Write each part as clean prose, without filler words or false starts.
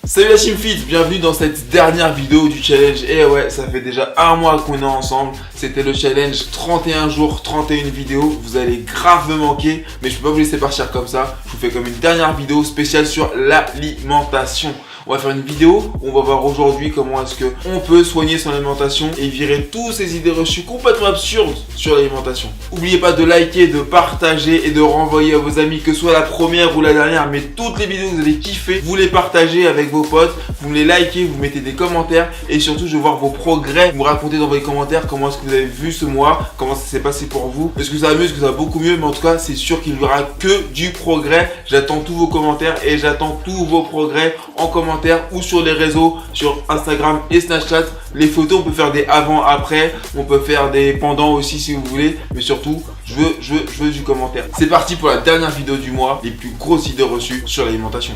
Salut la Team Fit, bienvenue dans cette dernière vidéo du challenge. Et ouais, ça fait déjà un mois qu'on est ensemble. C'était le challenge 31 jours, 31 vidéos. Vous allez grave me manquer, mais je peux pas vous laisser partir comme ça. Je vous fais comme une dernière vidéo spéciale sur l'alimentation. On va faire une vidéo où on va voir aujourd'hui comment est-ce que on peut soigner son alimentation et virer toutes ces idées reçues complètement absurdes sur l'alimentation. N'oubliez pas de liker, de partager et de renvoyer à vos amis, que ce soit la première ou la dernière, mais toutes les vidéos que vous avez kiffé, vous les partagez avec vos potes, vous les likez, vous mettez des commentaires et surtout je veux voir vos progrès. Vous me racontez dans vos commentaires comment est-ce que vous avez vu ce mois, comment ça s'est passé pour vous. Est-ce que ça va mieux, est-ce que ça va beaucoup mieux, mais en tout cas c'est sûr qu'il n'y aura que du progrès. J'attends tous vos commentaires et j'attends tous vos progrès en commentaire ou sur les réseaux, sur Instagram et Snapchat. Les photos, on peut faire des avant-après, on peut faire des pendant aussi si vous voulez, mais surtout, je veux du commentaire. C'est parti pour la dernière vidéo du mois, les plus grosses idées reçues sur l'alimentation.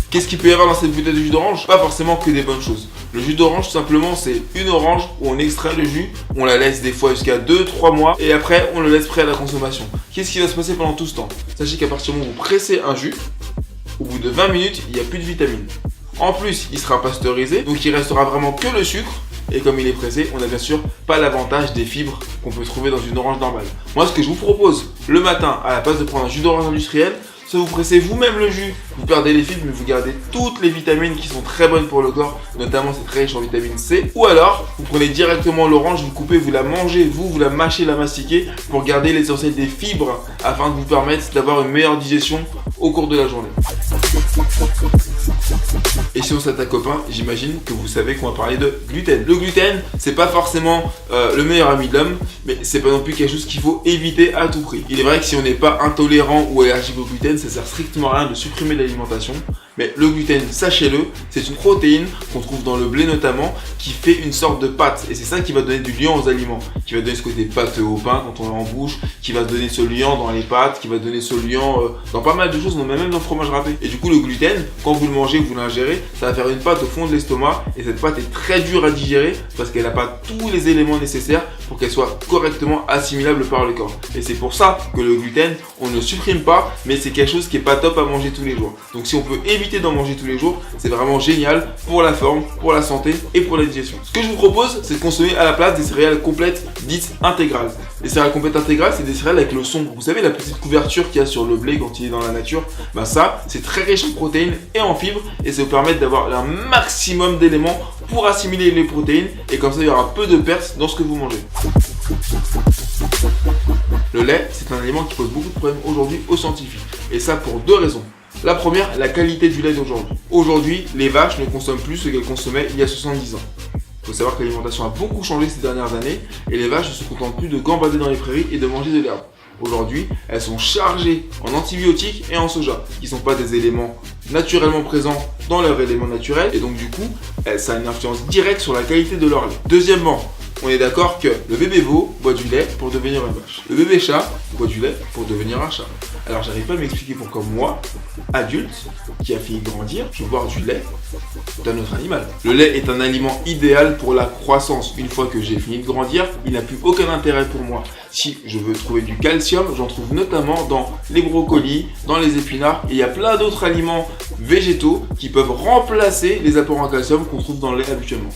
Qu'est-ce qu'il peut y avoir dans cette bouteille de jus d'orange? Pas forcément que des bonnes choses. Le jus d'orange, tout simplement, c'est une orange où on extrait le jus, on la laisse des fois jusqu'à 2-3 mois et après, on le laisse prêt à la consommation. Qu'est-ce qui va se passer pendant tout ce temps? Sachez qu'à partir du moment où vous pressez un jus, au bout de 20 minutes, il n'y a plus de vitamines. En plus, il sera pasteurisé, donc il restera vraiment que le sucre. Et comme il est pressé, on n'a bien sûr pas l'avantage des fibres qu'on peut trouver dans une orange normale. Moi, ce que je vous propose le matin, à la place de prendre un jus d'orange industriel, c'est vous pressez vous-même le jus. Vous perdez les fibres, mais vous gardez toutes les vitamines qui sont très bonnes pour le corps. Notamment, c'est très riche en vitamine C. Ou alors, vous prenez directement l'orange, vous coupez, vous la mangez, vous la mâchez, la mastiquez pour garder l'essentiel des fibres afin de vous permettre d'avoir une meilleure digestion au cours de la journée. Et si on s'attaque au pain, j'imagine que vous savez qu'on va parler de gluten. Le gluten, c'est pas forcément le meilleur ami de l'homme, mais c'est pas non plus quelque chose qu'il faut éviter à tout prix. Il est vrai que si on n'est pas intolérant ou allergique au gluten, ça sert strictement à rien de supprimer l'alimentation. Mais le gluten, sachez-le, c'est une protéine qu'on trouve dans le blé notamment, qui fait une sorte de pâte. Et c'est ça qui va donner du liant aux aliments, qui va donner ce côté pâte au pain quand on est en bouche, qui va donner ce liant dans les pâtes, qui va donner ce liant dans pas mal de choses, même dans le fromage râpé. Et du coup, le gluten, quand vous le mangez, vous l'ingérez, ça va faire une pâte au fond de l'estomac. Et cette pâte est très dure à digérer parce qu'elle n'a pas tous les éléments nécessaires pour qu'elle soit correctement assimilable par le corps. Et c'est pour ça que le gluten, on ne le supprime pas, mais c'est quelque chose qui est pas top à manger tous les jours. Donc si on peut éviter d'en manger tous les jours, c'est vraiment génial pour la forme, pour la santé et pour la digestion. Ce que je vous propose, c'est de consommer à la place des céréales complètes dites intégrales. Les céréales complètes intégrales, c'est des céréales avec le son. Vous savez, la petite couverture qu'il y a sur le blé quand il est dans la nature, bah ça, c'est très riche en protéines et en fibres et ça vous permet d'avoir un maximum d'éléments pour assimiler les protéines et comme ça, il y aura peu de pertes dans ce que vous mangez. Le lait, c'est un aliment qui pose beaucoup de problèmes aujourd'hui aux scientifiques et ça pour deux raisons. La première, la qualité du lait d'aujourd'hui. Aujourd'hui, les vaches ne consomment plus ce qu'elles consommaient il y a 70 ans. Il faut savoir que l'alimentation a beaucoup changé ces dernières années et les vaches ne se contentent plus de gambader dans les prairies et de manger de l'herbe. Aujourd'hui, elles sont chargées en antibiotiques et en soja, qui ne sont pas des éléments naturellement présents dans leurs éléments naturels et donc du coup, ça a une influence directe sur la qualité de leur lait. Deuxièmement, on est d'accord que le bébé veau boit du lait pour devenir une vache. Le bébé chat boit du lait pour devenir un chat. Alors j'arrive pas à m'expliquer pourquoi moi, adulte, qui a fini de grandir, je bois du lait d'un autre animal. Le lait est un aliment idéal pour la croissance. Une fois que j'ai fini de grandir, il n'a plus aucun intérêt pour moi. Si je veux trouver du calcium, j'en trouve notamment dans les brocolis, dans les épinards et il y a plein d'autres aliments végétaux qui peuvent remplacer les apports en calcium qu'on trouve dans le lait habituellement.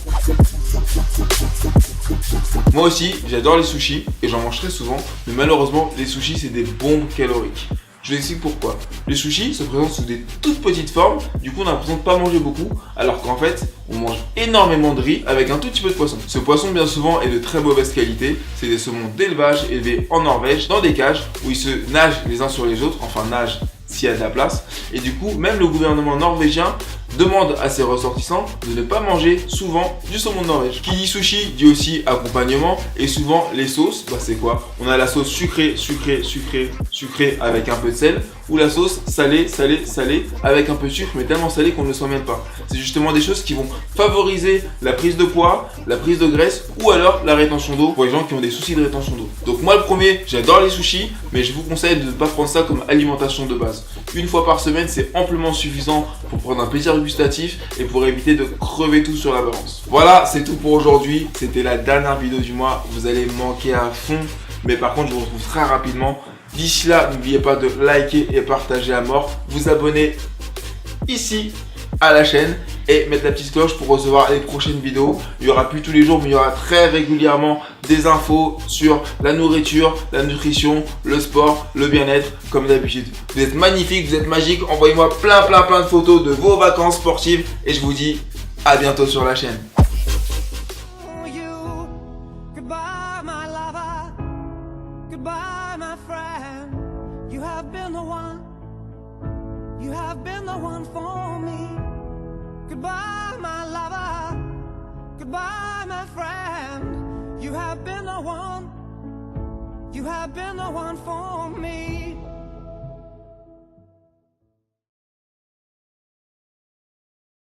Moi aussi, j'adore les sushis et j'en mange très souvent, mais malheureusement, les sushis, c'est des bombes caloriques. Je vous explique pourquoi. Les sushis se présentent sous des toutes petites formes, du coup on a l'impression de ne pas manger beaucoup, alors qu'en fait, on mange énormément de riz avec un tout petit peu de poisson. Ce poisson, bien souvent, est de très mauvaise qualité. C'est des saumons d'élevage élevés en Norvège, dans des cages, où ils se nagent les uns sur les autres, enfin nagent s'il y a de la place. Et du coup, même le gouvernement norvégien demande à ses ressortissants de ne pas manger souvent du saumon de Norvège. Qui dit sushi dit aussi accompagnement et souvent les sauces, bah c'est quoi? On a la sauce sucrée avec un peu de sel ou la sauce salée avec un peu de sucre mais tellement salée qu'on ne le sent même pas. C'est justement des choses qui vont favoriser la prise de poids, la prise de graisse ou alors la rétention d'eau pour les gens qui ont des soucis de rétention d'eau. Donc moi le premier, j'adore les sushis mais je vous conseille de ne pas prendre ça comme alimentation de base. Une fois par semaine, c'est amplement suffisant pour prendre un plaisir gustatif et pour éviter de crever tout sur la balance. Voilà, c'est tout pour aujourd'hui. C'était la dernière vidéo du mois. Vous allez me manquer à fond. Mais par contre, je vous retrouve très rapidement. D'ici là, n'oubliez pas de liker et partager à mort. Vous abonner ici à la chaîne et mettre la petite cloche pour recevoir les prochaines vidéos. Il y aura plus tous les jours, mais il y aura très régulièrement des infos sur la nourriture, la nutrition, le sport, le bien-être, comme d'habitude. Vous êtes magnifiques, vous êtes magiques. Envoyez-moi plein de photos de vos vacances sportives et je vous dis à bientôt sur la chaîne. You have been the one for me. Goodbye, my lover. Goodbye, my friend. You have been the one. You have been the one for me.